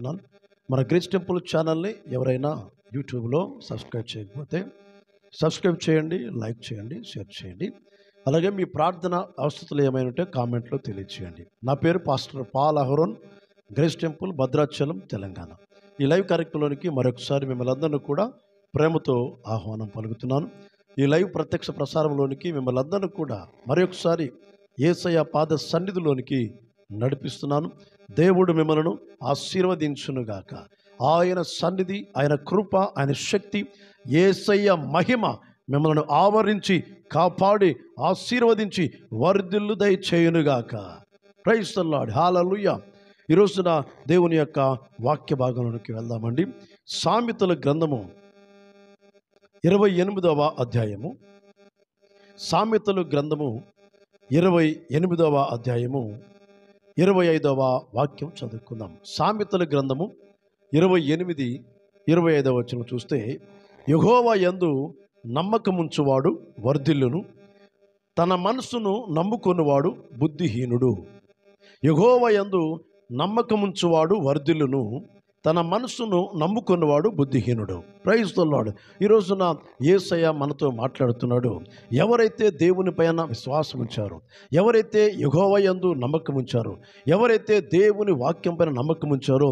తెలియజేస్తున్నాను. మన grace temple ఛానల్ని ఎవరైనా యూట్యూబ్లో సబ్స్క్రైబ్ చేయకపోతే సబ్స్క్రైబ్ చేయండి, లైక్ చేయండి, షేర్ చేయండి. అలాగే మీ ప్రార్థన అవసరతలు ఏమైనా ఉంటే కామెంట్లో తెలియజేయండి. నా పేరు pastor Paul Aharon, grace temple, Bhadrachalam, Telangana. ఈ లైవ్ కార్యక్రమంలోనికి మరొకసారి మిమ్మల్ని అందరినీ కూడా ప్రేమతో ఆహ్వానం పలుకుతున్నాను. ఈ లైవ్ ప్రత్యక్ష ప్రసారంలోనికి మిమ్మల్ని అందరినీ కూడా మరొకసారి యేసయ్య పాద సన్నిధిలోనికి నడిపిస్తున్నాను. దేవుడు మిమ్మల్ని ఆశీర్వదించునుగాక. ఆయన సన్నిధి, ఆయన కృప, ఆయన శక్తి, యేసయ్య మహిమ మిమ్మల్ని ఆవరించి కాపాడి ఆశీర్వదించి వర్ధిల్లు దయచేయునుగాక. ప్రైజ్ ది లార్డ్, హల్లెలూయా. ఈ రోజున దేవుని యొక్క వాక్య భాగంలోకి వెళ్దామండి. సామెతల గ్రంథము 28వ అధ్యాయము, సామెతల గ్రంథము 28వ అధ్యాయము 25వ వాక్యం చదువుకుందాం. సామెతల గ్రంథము 28:25 వచనం చూస్తే, యెహోవా యందు నమ్మకముంచువాడు వర్ధిల్లును, తన మనసును నమ్ముకొనువాడు బుద్ధిహీనుడు. యెహోవా యందు నమ్మకముంచువాడు వర్ధిల్లును, తన మనసును నమ్ముకున్నవాడు బుద్ధిహీనుడు. Praise the lord. ఈ రోజున యేసయ్య మనతో మాట్లాడుతున్నాడు. ఎవరైతే దేవుని పైన విశ్వాసం ఉంచారో, ఎవరైతే యెహోవా యందు నమ్మకం ఉంచారో, ఎవరైతే దేవుని వాక్యం పైన నమ్మకం ఉంచారో,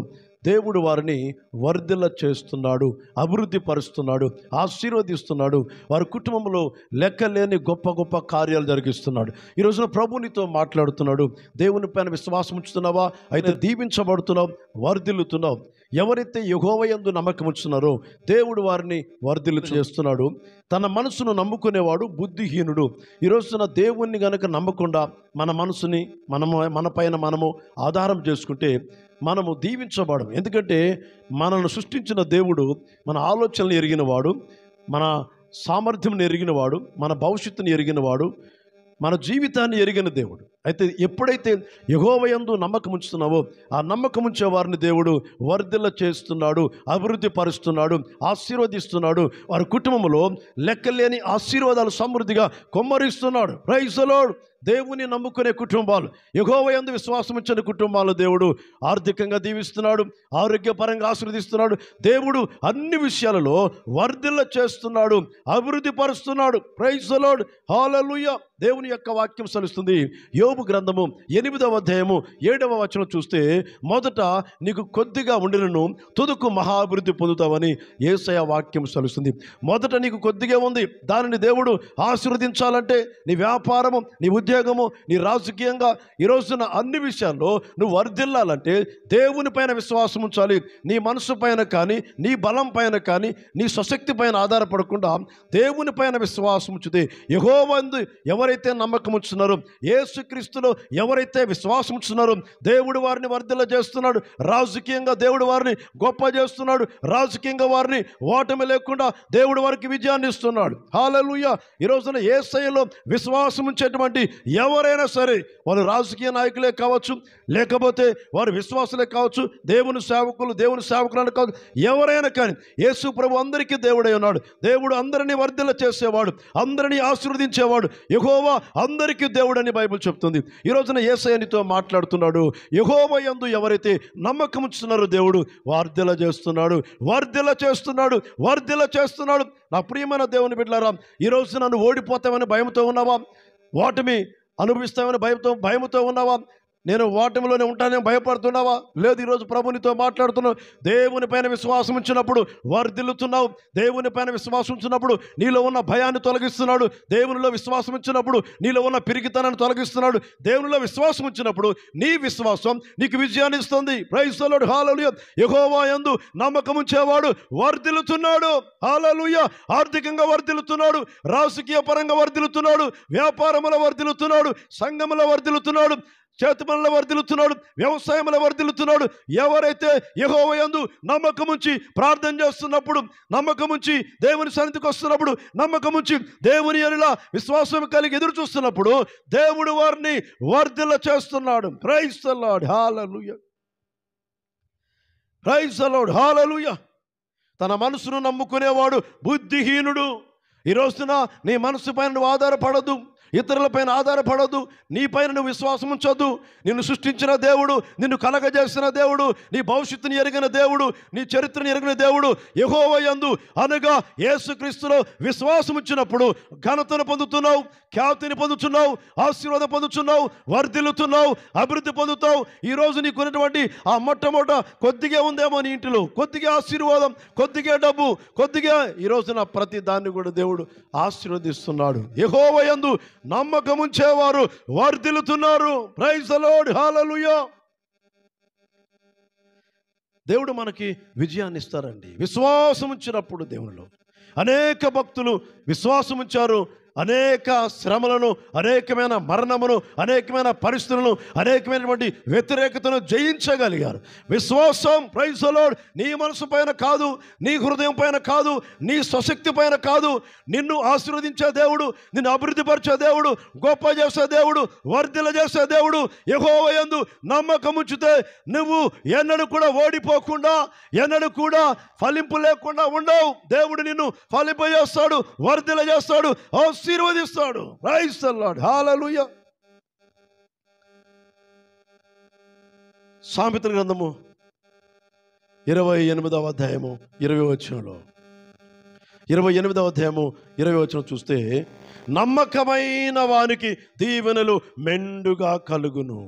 దేవుడు వారిని వర్ధిల్ల చేస్తున్నాడు, అభివృద్ధి పరుస్తున్నాడు, ఆశీర్వదిస్తున్నాడు. వారి కుటుంబంలో లెక్కలేని గొప్ప గొప్ప కార్యాలు జరిగిస్తున్నాడు. ఈ రోజున ప్రభు నీతో మాట్లాడుతున్నాడు. దేవుని పైన విశ్వాసం ఉంచుతున్నావా? అయితే దీవించబడుతున్నావు, వర్ధిల్లుతున్నావు. ఎవరైతే యెహోవా యందు నమ్మకం ఉంచుతున్నారో దేవుడు వారిని వర్ధిల్లు చేస్తున్నాడు. తన మనసును నమ్ముకునేవాడు బుద్ధిహీనుడు. ఈ రోజున దేవుణ్ణి గనక నమ్మకుండా మన మనసుని మన పైన మనము ఆధారం చేసుకుంటే మనము దీవించబడము. ఎందుకంటే మనల్ని సృష్టించిన దేవుడు మన ఆలోచనలు ఎరిగినవాడు, మన సామర్థ్యం ఎరిగినవాడు, మన భవిష్యత్తుని ఎరిగినవాడు, మన జీవితాన్ని ఎరిగిన దేవుడు. అయితే ఎప్పుడైతే యెహోవా యందు నమ్మకం ఉంచుతున్నావో ఆ నమ్మకం ఉంచే వారిని దేవుడు వర్ధిల్ల చేస్తున్నాడు, అభివృద్ధి పరుస్తున్నాడు, ఆశీర్వదిస్తున్నాడు. వారి కుటుంబంలో లెక్కలేని ఆశీర్వాదాలు సమృద్ధిగా కొమ్మరిస్తున్నాడు. Praise the lord. దేవుని నమ్ముకునే కుటుంబాలు, యెహోవా యందు విశ్వాసం ఉంచిన కుటుంబాలు దేవుడు ఆర్థికంగా దీవిస్తున్నాడు, ఆరోగ్యపరంగా ఆశీర్వదిస్తున్నాడు. దేవుడు అన్ని విషయాలలో వర్ధిల్ల చేస్తున్నాడు, అభివృద్ధి పరుస్తున్నాడు. ప్రైజ్ ది లార్డ్, హల్లెలూయా. దేవుని యొక్క వాక్యం సెలవుస్తుంది. యోబు గ్రంథము 8వ అధ్యాయము 7వ వచనం చూస్తే, మొదట నీకు కొద్దిగా ఉండినను తుదకు మహాభివృద్ధి పొందుతావని యేసయ్య వాక్యం సెలవుస్తుంది. మొదట నీకు కొద్దిగా ఉంది, దానిని దేవుడు ఆశీర్వదించాలంటే నీ వ్యాపారము, నీ ఉద్యోగము, నీ రాజకీయంగా ఈ రోజున అన్ని విషయాల్లో నువ్వు వర్ధిల్లాలంటే దేవుని పైన విశ్వాసం ఉంచాలి. నీ మనసు పైన కానీ, నీ బలం పైన కానీ, నీ స్వశక్తి పైన ఆధారపడకుండా దేవుని పైన విశ్వాసం ఉంచితే, యెహోవా యందు ఎవరైతే నమ్మకం ఉంచున్నారో, యేసుక్రీస్తులో ఎవరైతే విశ్వాసం ఉంచున్నారో దేవుడు వారిని వర్ధిల్ల చేస్తున్నాడు. రాజకీయంగా దేవుడు వారిని గొప్ప చేస్తున్నాడు. రాజకీయంగా వారిని ఓటమి లేకుండా దేవుడు వారికి విజయాన్ని ఇస్తున్నాడు. హల్లెలూయా. ఈ రోజున యేసయ్యలో విశ్వాసం ఉంచేటువంటి ఎవరైనా సరే, వాళ్ళు రాజకీయ నాయకులే కావచ్చు, లేకపోతే వారు విశ్వాసులే కావచ్చు, దేవుని సేవకులను కావచ్చు, ఎవరైనా కానీ యేసు ప్రభు అందరికీ దేవుడై ఉన్నాడు. దేవుడు అందరినీ వర్ధిల్ల చేసేవాడు, అందరినీ ఆశీర్వదించేవాడు. యెహోవా అందరికీ దేవుడని బైబిల్ చెప్తుంది. ఈ రోజున యేసయ్య నీతో మాట్లాడుతున్నాడు. యెహోవా యందు ఎవరైతే నమ్మకం ఉంచుతున్నారో దేవుడు వర్ధిల్ల చేస్తున్నాడు, వర్ధిల్ల చేస్తున్నాడు, వర్ధిల్ల చేస్తున్నాడు. నా ప్రియమైన దేవుని బిడ్డలారా, ఈ రోజు నన్ను ఓడిపోతామని భయంతో ఉన్నావా? ఓటమి అనుభవిస్తామని భయముతో ఉన్నావా? నేను ఓటమిలోనే ఉంటానని భయపడుతున్నావా? లేదు, ఈరోజు ప్రభునితో మాట్లాడుతున్నావు. దేవుని పైన విశ్వాసం ఉంచినప్పుడు వర్ధిల్లుతున్నావు. దేవుని పైన విశ్వాసం ఉంచినప్పుడు నీలో ఉన్న భయాన్ని తొలగిస్తున్నాడు. దేవునిలో విశ్వాసం ఉంచినప్పుడు నీలో ఉన్న పిరికితనాన్ని తొలగిస్తున్నాడు. దేవునిలో విశ్వాసం ఉంచినప్పుడు నీ విశ్వాసం నీకు విజయాన్ని ఇస్తుంది. ప్రైజ్ ది లార్డ్, హల్లెలూయా. యెహోవా యందు నమ్మకం ఉంచేవాడు వర్ధిల్లుతున్నాడు. హల్లెలూయా. ఆర్థికంగా వర్ధిల్లుతున్నాడు, రాజకీయ పరంగా వర్ధిల్లుతున్నాడు, వ్యాపారంలో వర్ధిల్లుతున్నాడు, సంఘంలో వర్ధిల్లుతున్నాడు, చేతి పనుల వర్ధిల్లుతున్నాడు, వ్యవసాయంలో వర్ధిల్లుతున్నాడు. ఎవరైతే యెహోవా యందు నమ్మకం ఉంచి ప్రార్థన చేస్తున్నప్పుడు, నమ్మకం ఉంచి దేవుని సన్నిధికి వస్తున్నప్పుడు, నమ్మకం ఉంచి దేవుని యెడల విశ్వాసం కలిగి ఎదురు చూస్తున్నప్పుడు దేవుడు వారిని వర్ధిల్ల చేస్తున్నాడు. Praise the lord, hallelujah. Praise the lord, hallelujah. తన మనసును నమ్ముకునేవాడు బుద్ధిహీనుడు. ఈ రోజున నీ మనసు పైన నువ్వు ఆధారపడద్దు, ఇతరులపైన ఆధారపడొద్దు, నీపైన నువ్వు విశ్వాసం ఉంచొద్దు. నిన్ను సృష్టించిన దేవుడు, నిన్ను కలగజేసిన దేవుడు, నీ భవిష్యత్తుని ఎరిగిన దేవుడు, నీ చరిత్రను ఎరిగిన దేవుడు యెహోవా యందు అనగా యేసుక్రీస్తులో విశ్వాసం ఉంచినప్పుడు ఘనతను పొందుతున్నావు, ఖ్యాతిని పొందుతున్నావు, ఆశీర్వాదం పొందుతున్నావు, వర్ధిల్లుతున్నావు, అభివృద్ధి పొందుతావు. ఈరోజు నీకున్నటువంటి ఆ మొట్టమొదట కొద్దిగా ఉందేమో నీ ఇంటిలో, కొద్దిగా ఆశీర్వాదం, కొద్దిగా డబ్బు, కొద్దిగా ఈ రోజున ప్రతి దాన్ని కూడా దేవుడు ఆశీర్వదిస్తున్నాడు. యెహోవా యందు నమ్మకం ఉంచేవారు వర్ధిల్లుతున్నారు. ప్రైజ్ ది లార్డ్, హల్లెలూయా. దేవుడు మనకి విజయాన్ని ఇస్తారండి విశ్వాసం ఉంచినప్పుడు. దేవునిలో అనేక భక్తులు విశ్వాసం ఉంచారు, అనేక శ్రమలను, అనేకమైన మరణమును, అనేకమైన పరిస్థితులను, అనేకమైనటువంటి వ్యతిరేకతను జయించగలిగారు. విశ్వాసం, ప్రైజ్ ది లార్డ్, నీ మనసు పైన కాదు, నీ హృదయం పైన కాదు, నీ స్వశక్తి పైన కాదు. నిన్ను ఆశీర్వదించే దేవుడు, నిన్ను అభివృద్ధిపరిచే దేవుడు, గొప్ప చేసే దేవుడు, వర్ధిల్ల చేసే దేవుడు యెహోవా యందు నమ్మకం ఉంచితే నువ్వు ఎన్నడూ కూడా ఓడిపోకుండా, ఎన్నడూ కూడా ఫలింపు లేకుండా ఉండవు. దేవుడు నిన్ను ఫలింపజేస్తాడు, వర్ధిల్ల చేస్తాడు, ఆశీర్వదిస్తాడు. ప్రైజ్ ది లార్డ్, హల్లెలూయా. సామెతల గ్రంథము 28వ అధ్యాయము 20వ వచనంలో, 28వ అధ్యాయము 20వ వచనం చూస్తే, నమ్మకమైన వారికి దీవెనలు మెండుగా కలుగును.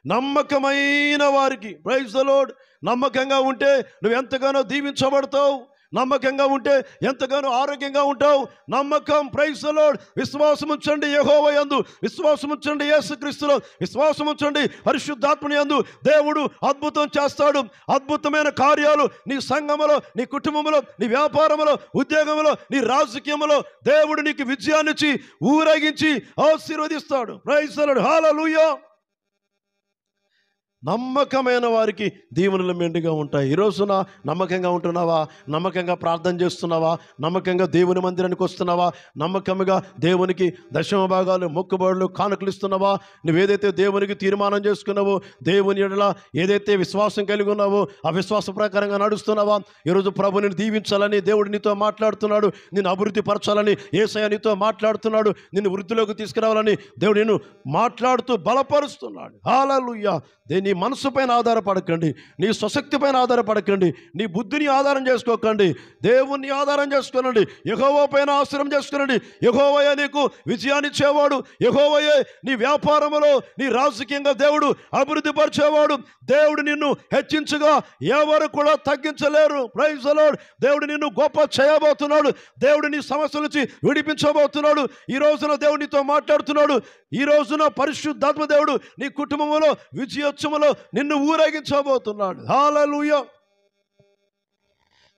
నమ్మకమైన వారికి, ప్రైజ్ ది లార్డ్, నమ్మకంగా ఉంటే నువ్వు ఎంతగానో దీవించబడతావు. నమ్మకంగా ఉంటే ఎంతగానో ఆరోగ్యంగా ఉంటావు. నమ్మకం, ప్రైజ్ ది లార్డ్. విశ్వాసం ఉంచండి యెహోవా యందు, విశ్వాసం ఉంచండి యేసుక్రీస్తులో, విశ్వాసం ఉంచండి పరిశుద్ధాత్మని యందు. దేవుడు అద్భుతం చేస్తాడు. అద్భుతమైన కార్యాలు నీ సంఘములో, నీ కుటుంబంలో, నీ వ్యాపారంలో, ఉద్యోగంలో, నీ రాజకీయంలో దేవుడు నీకు విజయాన్నిచ్చి ఊరేగించి ఆశీర్వదిస్తాడు. ప్రైజ్ ది లార్డ్, హల్లెలూయా. నమ్మకమైన వారికి దీవెనలు మెండుగా ఉంటాయి. ఈ రోజున నమ్మకంగా ఉంటున్నావా? నమ్మకంగా ప్రార్థన చేస్తున్నావా? నమ్మకంగా దేవుని మందిరానికి వస్తున్నావా? నమ్మకంగా దేవునికి దశమ భాగాలు, మొక్కుబడులు, కానుకలు ఇస్తున్నావా? నువ్వేదైతే దేవునికి తీర్మానం చేసుకున్నావో, దేవుని ఎడల ఏదైతే విశ్వాసం కలిగి ఉన్నావో ఆ విశ్వాస ప్రకారంగా నడుస్తున్నావా? ఈరోజు ప్రభుని దీవించాలని దేవుడు నీతో మాట్లాడుతున్నాడు, నిన్ను అభివృద్ధి పరచాలని యేసయ్య నీతో మాట్లాడుతున్నాడు, నిన్ను వృద్ధిలోకి తీసుకురావాలని దేవుడు నిన్ను మాట్లాడుతూ బలపరుస్తున్నాడు. హల్లెలూయా. నీ మనసు పైన ఆధారపడకండి, నీ స్వశక్తి పైన ఆధారపడకండి, నీ బుద్ధిని ఆధారం చేసుకోకండి, దేవుణ్ణి ఆధారం చేసుకోనండి. యెహోవా పైన ఆశ్రయం చేసుకోనండి. యెహోవాయే నీకు విజయాన్ని ఇచ్చేవాడు, యెహోవాయే నీ వ్యాపారంలో, నీ రాజకీయంగా దేవుడు అభివృద్ధి పరిచేవాడు. దేవుడు నిన్ను హెచ్చించగా ఎవరు కూడా తగ్గించలేరు. Praise the lord. దేవుడు నిన్ను గొప్ప చేయబోతున్నాడు. దేవుడు నీ సమస్యల నుంచి విడిపించబోతున్నాడు. ఈ రోజున దేవుడు నీతో మాట్లాడుతున్నాడు. ఈ రోజున పరిశుద్ధాత్మ దేవుడు నీ కుటుంబంలో విజయోత్సవంలో నిన్ను ఊరేగించబోతున్నాడు. హల్లెలూయా.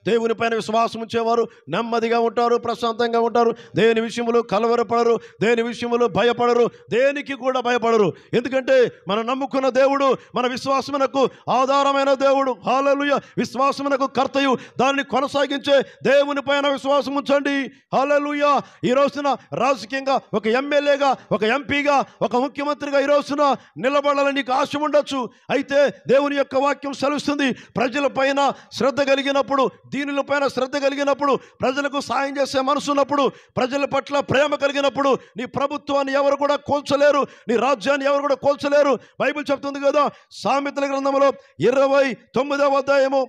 దేవుని పైన విశ్వాసం ఉంచేవారు నెమ్మదిగా ఉంటారు, ప్రశాంతంగా ఉంటారు. దేని విషయంలో కలవరపడరు, దేని విషయంలో భయపడరు, దేనికి కూడా భయపడరు. ఎందుకంటే మనం నమ్ముకున్న దేవుడు మన విశ్వాసమునకు ఆధారమైన దేవుడు. హల్లెలూయా. విశ్వాసమునకు కర్తయు, దాన్ని కొనసాగించే దేవుని పైన విశ్వాసం ఉంచండి. హల్లెలూయా. ఈ రోజున రాజకీయంగా ఒక ఎమ్మెల్యేగా, ఒక ఎంపీగా, ఒక ముఖ్యమంత్రిగా ఈ రోజున నిలబడాలని నీకు ఆశ ఉండొచ్చు. అయితే దేవుని యొక్క వాక్యం సెలవుస్తుంది, ప్రజల పైన శ్రద్ధ కలిగినప్పుడు, దీనుల పైన శ్రద్ధ కలిగినప్పుడు, ప్రజలకు సాయం చేసే మనసు ఉన్నప్పుడు, ప్రజల పట్ల ప్రేమ కలిగినప్పుడు నీ ప్రభుత్వాన్ని ఎవరు కూడా కోల్చలేరు, నీ రాజ్యాన్ని ఎవరు కూడా కోల్చలేరు. బైబిల్ చెప్తుంది కదా, సామెతల గ్రంథములో 29వ అధ్యాయము,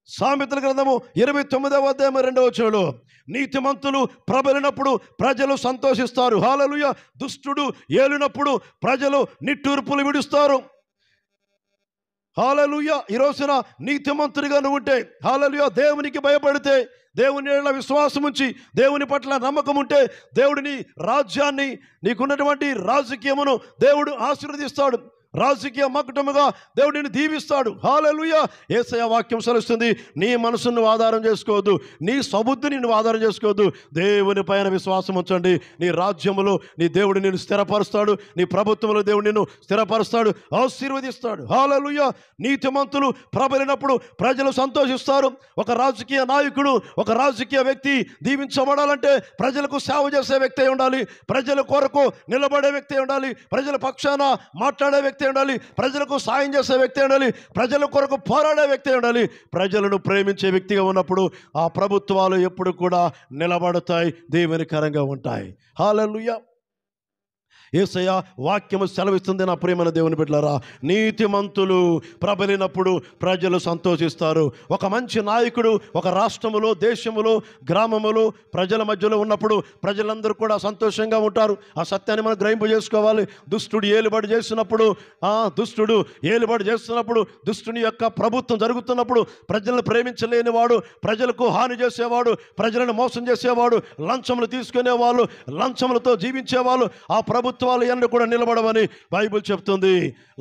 సామెతల గ్రంథము 29వ అధ్యాయము 2వ వచనంలో, నీతిమంతులు ప్రబలినప్పుడు ప్రజలు సంతోషిస్తారు. హల్లెలూయా. దుష్టుడు ఏలినప్పుడు ప్రజలు నిట్టూర్పులు విడుస్తారు. హల్లెలూయా. ఈ రోజున నీతిమంతుడిగా నువ్వు ఉంటే, హల్లెలూయా, దేవునికి భయపడితే, దేవుని ఎడల విశ్వాసం ఉంచి, దేవుని పట్ల నమ్మకం ఉంటే, దేవుడిని రాజ్యాన్ని, నీకున్నటువంటి రాజకీయమును దేవుడు ఆశీర్వదిస్తాడు. రాజకీయ మకుటముగా దేవుడిని దీవిస్తాడు. హల్లెలూయా. యేసయ్య వాక్యం సెలవుస్తుంది, నీ మనసును నువ్వు ఆధారం చేసుకోవద్దు, నీ సబుద్ధిని నువ్వు ఆధారం చేసుకోవద్దు, దేవుని పైన విశ్వాసం ఉంచండి. నీ రాజ్యములో నీ దేవుడు నిన్ను స్థిరపరుస్తాడు, నీ ప్రభుత్వంలో దేవుడు నిన్ను స్థిరపరుస్తాడు, ఆశీర్వదిస్తాడు. హల్లెలూయా. నీతిమంతులు ప్రబలినప్పుడు ప్రజలు సంతోషిస్తారు. ఒక రాజకీయ నాయకుడు, ఒక రాజకీయ వ్యక్తి దీవించబడాలంటే ప్రజలకు సేవ చేసే వ్యక్తి అయి ఉండాలి, ప్రజల కొరకు నిలబడే వ్యక్తి అయి ఉండాలి, ప్రజల పక్షాన మాట్లాడే వ్యక్తి ఉండాలి, ప్రజలకు సాయం చేసే వ్యక్తి ఉండాలి, ప్రజల కొరకు పోరాడే వ్యక్తి ఉండాలి. ప్రజలను ప్రేమించే వ్యక్తిగా ఉన్నప్పుడు ఆ ప్రభుత్వాలు ఎప్పుడు కూడా నిలబడతాయి, దేవునికరంగా ఉంటాయి. హల్లెలూయా. యేసయ్య వాక్యము సెలవిస్తుంది. నా ప్రియమైన దేవుని బిడ్డలారా, నీతిమంతులు ప్రబలినప్పుడు ప్రజలు సంతోషిస్తారు. ఒక మంచి నాయకుడు ఒక రాష్ట్రములో, దేశములో, గ్రామములో ప్రజల మధ్యలో ఉన్నప్పుడు ప్రజలందరూ కూడా సంతోషంగా ఉంటారు. ఆ సత్యాన్ని మనం గ్రహింపు చేసుకోవాలి. దుష్టుడు ఏలుబడి చేస్తున్నప్పుడు దుష్టుని యొక్క ప్రభుత్వం జరుగుతున్నప్పుడు ప్రజలను ప్రేమించలేని వాడు, ప్రజలకు హాని చేసేవాడు, ప్రజలను మోసం చేసేవాడు, లంచములు తీసుకునేవాళ్ళు, లంచములతో జీవించేవాళ్ళు ఆ ప్రభుత్వాలు ఎన్న కూడా నిలబడవని బైబిల్ చెప్తుంది.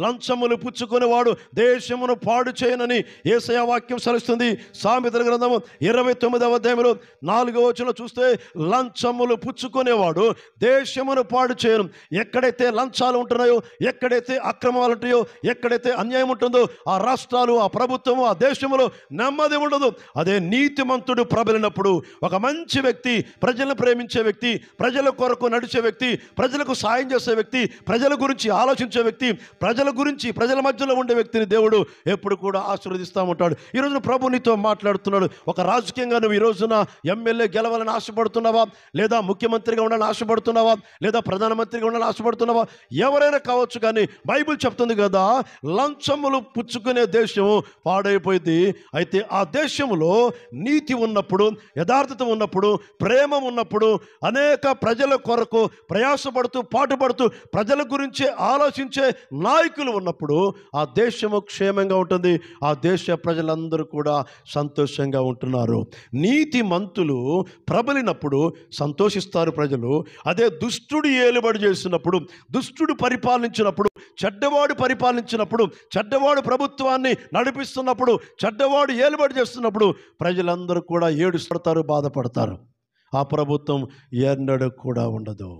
లంచములు పుచ్చుకునేవాడు దేశమును పాడు చేయనని యేసయ్య వాక్యం సెలవిస్తుంది. సామెతల గ్రంథము 29వ అధ్యాయంలో 4వ వచనంలో చూస్తే, లంచములు పుచ్చుకునేవాడు దేశమును పాడు చేయను. ఎక్కడైతే లంచాలు ఉంటున్నాయో, ఎక్కడైతే అక్రమాలు ఉంటాయో, ఎక్కడైతే అన్యాయం ఉంటుందో ఆ రాష్ట్రాలు, ఆ ప్రభుత్వము, ఆ దేశములో నెమ్మది ఉండదు. అదే నీతిమంతుడు ప్రబలినప్పుడు, ఒక మంచి వ్యక్తి, ప్రజలను ప్రేమించే వ్యక్తి, ప్రజల కొరకు నడిచే వ్యక్తి, ప్రజలకు సాయం చేసే వ్యక్తి, ప్రజల గురించి ఆలోచించే వ్యక్తి, ప్రజల మధ్యలో ఉండే వ్యక్తిని దేవుడు ఎప్పుడు కూడా ఆశీర్వదిస్తూ ఉంటాడు. ఈ రోజున ప్రభు నీతో మాట్లాడుతున్నాడు. ఒక రాజకీయంగా నువ్వు ఈ రోజున ఎమ్మెల్యే గెలవాలని ఆశపడుతున్నావా, లేదా ముఖ్యమంత్రిగా ఉండాలని ఆశపడుతున్నావా, లేదా ప్రధానమంత్రిగా ఉండాలని ఆశపడుతున్నావా, ఎవరైనా కావచ్చు. కానీ బైబిల్ చెప్తుంది కదా, లంచములు పుచ్చుకునే దేశము పాడైపోయింది. అయితే ఆ దేశంలో నీతి ఉన్నప్పుడు, యథార్థత ఉన్నప్పుడు, ప్రేమ ఉన్నప్పుడు, అనేక ప్రజల కొరకు ప్రయాసపడుతూ పాటుపడుతూ ప్రజల గురించి ఆలోచించే నాయకులు ఉన్నప్పుడు ఆ దేశము క్షేమంగా ఉంటుంది. ఆ దేశ ప్రజలందరూ కూడా సంతోషంగా ఉంటున్నారు. నీతి మంతులు ప్రబలినప్పుడు సంతోషిస్తారు ప్రజలు. అదే దుష్టుడు ఏలుబడి చేసినప్పుడు, దుష్టుడు పరిపాలించినప్పుడు, చెడ్డవాడు పరిపాలించినప్పుడు, చెడ్డవాడు ప్రభుత్వాన్ని నడిపిస్తున్నప్పుడు, చెడ్డవాడు ఏలుబడి చేస్తున్నప్పుడు ప్రజలందరూ కూడా ఏడుపడతారు, బాధపడతారు. ఆ ప్రభుత్వం ఎన్నడూ కూడా ఉండదు.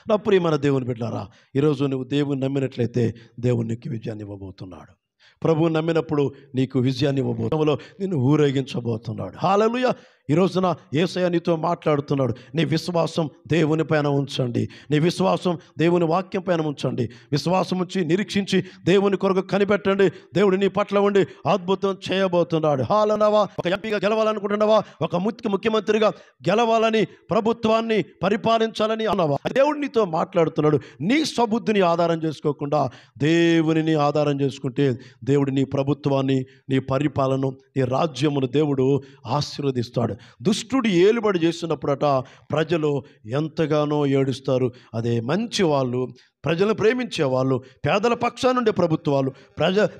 నా ప్రియమైన దేవుని బిడ్డలారా, ఈరోజు నువ్వు దేవుని నమ్మినట్లయితే దేవుడు నీకు విజయాన్ని ఇవ్వబోతున్నాడు. ప్రభువు నమ్మినప్పుడు నీకు విజయాన్ని ఇవ్వబోతున్నాడు, నిన్ను ఊరేగించబోతున్నాడు. హల్లెలూయా. ఈ రోజున యేసయ్య నీతో మాట్లాడుతున్నాడు. నీ విశ్వాసం దేవుని పైన ఉంచండి, నీ విశ్వాసం దేవుని వాక్యం పైన ఉంచండి. విశ్వాసం ఉంచి నిరీక్షించి దేవుని కొరకు కనిపెట్టండి. దేవుడు నీ పట్ల ఉండి అద్భుతం చేయబోతున్నాడు. హాలనవా, ఒక ఎంపీగా గెలవాలనుకుంటున్నావా, ఒక ముఖ్యమంత్రిగా గెలవాలని, ప్రభుత్వాన్ని పరిపాలించాలని అన్నావా, దేవుడు నీతో మాట్లాడుతున్నాడు. నీ స్వబుద్ధిని ఆధారం చేసుకోకుండా దేవునిని ఆధారం చేసుకుంటే దేవుడు నీ ప్రభుత్వాన్ని, నీ పరిపాలన, నీ రాజ్యమును దేవుడు ఆశీర్వదిస్తాడు. దుష్టుడు ఏలుబడి చేస్తున్నప్పుడట ప్రజలు ఎంతగానో ఏడుస్తారు. అదే మంచి వాళ్ళు, ప్రజలను ప్రేమించే వాళ్ళు, పేదల పక్షాన ఉండే ప్రభుత్వాలు,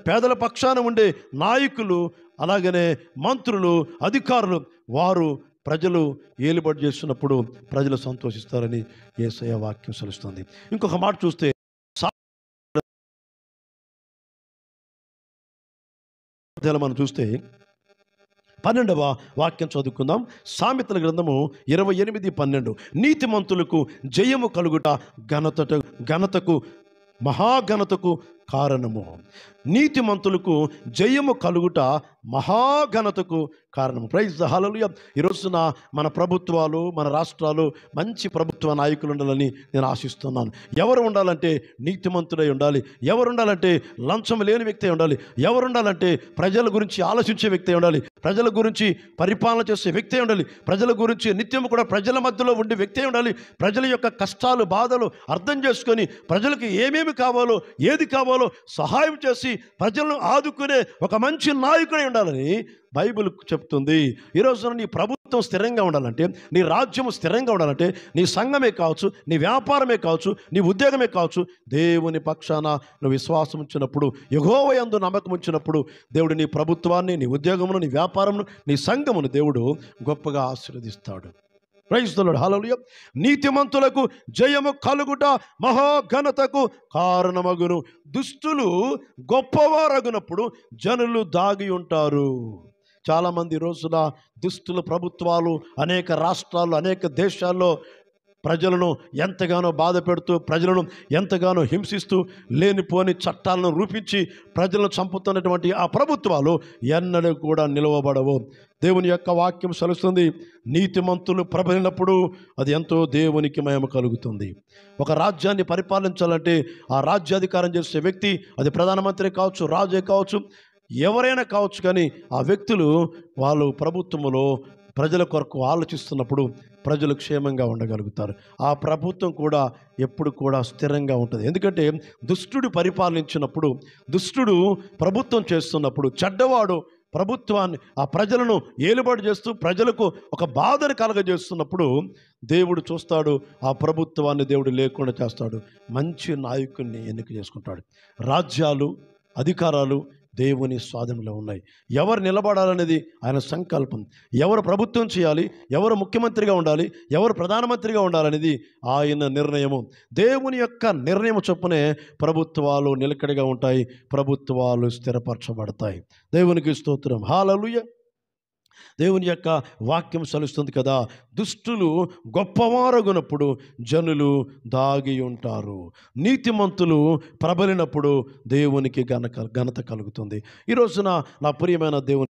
పేదల పక్షాన ఉండే నాయకులు, అలాగనే మంత్రులు, అధికారులు, వారు ప్రజలు ఏలుబడి చేస్తున్నప్పుడు ప్రజలు సంతోషిస్తారని యేసయ్య వాక్యం సెలవుస్తుంది. ఇంకొక మాట చూస్తే మనం చూస్తే 12వ వాక్యం చదువుకుందాం. సామెతల గ్రంథము 28:12. నీతిమంతులకు జయము కలుగుట ఘనతకు మహాఘనతకు కారణము. నీతిమంతులకు జయము కలుగుట మహాఘనతకు కారణము. ప్రైజ్ ద హల్లెలూయా. ఈ రోజున మన ప్రభుత్వాలు, మన రాష్ట్రాలు మంచి ప్రభుత్వ నాయకులు ఉండాలని నేను ఆశిస్తున్నాను. ఎవరు ఉండాలంటే నీతిమంతుడై ఉండాలి. ఎవరు ఉండాలంటే లంచం లేని వ్యక్తి ఉండాలి. ఎవరు ఉండాలంటే ప్రజల గురించి ఆలోచించే వ్యక్తి ఉండాలి. ప్రజల గురించి పరిపాలన చేసే వ్యక్తి ఉండాలి. ప్రజల గురించి నిత్యం కూడా ప్రజల మధ్యలో ఉండే వ్యక్తి ఉండాలి. ప్రజల యొక్క కష్టాలు, బాధలు అర్థం చేసుకొని ప్రజలకు ఏమేమి కావాలో, ఏది కావాలో సహాయం చేసి ప్రజలను ఆదుకునే ఒక మంచి నాయకుడై ఉండాలని బైబిల్ చెప్తుంది. ఈరోజు నీ ప్రభుత్వం స్థిరంగా ఉండాలంటే, నీ రాజ్యం స్థిరంగా ఉండాలంటే, నీ సంఘమే కావచ్చు, నీ వ్యాపారమే కావచ్చు, నీ ఉద్యోగమే కావచ్చు, దేవుని పక్షాన నువ్వు విశ్వాసం ఉంచినప్పుడు, యెహోవా యందు నమ్మకం ఉంచినప్పుడు దేవుడు నీ ప్రభుత్వాన్ని, నీ ఉద్యోగమును, నీ వ్యాపారమును, నీ సంఘమును దేవుడు గొప్పగా ఆశీర్వదిస్తాడు. Praise the lord. హల్లెలూయా. నీతిమంతులకు జయము కలుగుట మహాఘనతకు కారణమగును. దుష్టులు గొప్పవారగునప్పుడు జనులు దాగి ఉంటారు. చాలామంది రోజున దుష్టుల ప్రభుత్వాలు అనేక రాష్ట్రాల్లో, అనేక దేశాల్లో ప్రజలను ఎంతగానో బాధ పెడుతూ, ప్రజలను ఎంతగానో హింసిస్తూ, లేనిపోని చట్టాలను రూపించి ప్రజలను చంపుతున్నటువంటి ఆ ప్రభుత్వాలు ఎన్నడూ కూడా నిలవబడవు. దేవుని యొక్క వాక్యం సెలవుస్తుంది, నీతిమంతులు ప్రబలినప్పుడు అది ఎంతో దేవునికి మహిమ కలుగుతుంది. ఒక రాజ్యాన్ని పరిపాలించాలంటే ఆ రాజ్యాధికారం చేసే వ్యక్తి, అది ప్రధానమంత్రి కావచ్చు, రాజే కావచ్చు, ఎవరైనా కావచ్చు, కానీ ఆ వ్యక్తులు వాళ్ళు ప్రభుత్వంలో ప్రజల కొరకు ఆలోచిస్తున్నప్పుడు ప్రజలు క్షేమంగా ఉండగలుగుతారు. ఆ ప్రభుత్వం కూడా ఎప్పుడు కూడా స్థిరంగా ఉంటుంది. ఎందుకంటే దుష్టుడు పరిపాలించినప్పుడు, దుష్టుడు ప్రభుత్వం చేస్తున్నప్పుడు, చెడ్డవాడు ప్రభుత్వాన్ని ఆ ప్రజలను ఏలుబడి చేస్తూ ప్రజలకు ఒక బాధను కలగజేస్తున్నప్పుడు దేవుడు చూస్తాడు, ఆ ప్రభుత్వాన్ని దేవుడు లేకుండా చేస్తాడు. మంచి నాయకుడిని ఎన్నిక చేసుకుంటాడు. రాజ్యాలు, అధికారాలు దేవుని స్వాధీనంలో ఉన్నాయి. ఎవరు నిలబడాలనేది ఆయన సంకల్పం. ఎవరు ప్రభుత్వం చేయాలి, ఎవరు ముఖ్యమంత్రిగా ఉండాలి, ఎవరు ప్రధానమంత్రిగా ఉండాలనేది ఆయన నిర్ణయము. దేవుని యొక్క నిర్ణయం చొప్పునే ప్రభుత్వాలు నిలకడగా ఉంటాయి, ప్రభుత్వాలు స్థిరపరచబడతాయి. దేవునికి స్తోత్రం. హల్లెలూయా. దేవుని యొక్క వాక్యం సెలవుస్తుంది కదా, దుష్టులు గొప్పవారగునప్పుడు జనులు దాగి ఉంటారు, నీతిమంతులు ప్రబలినప్పుడు దేవునికి ఘనత కలుగుతుంది. ఈ రోజున నా ప్రియమైన దేవుని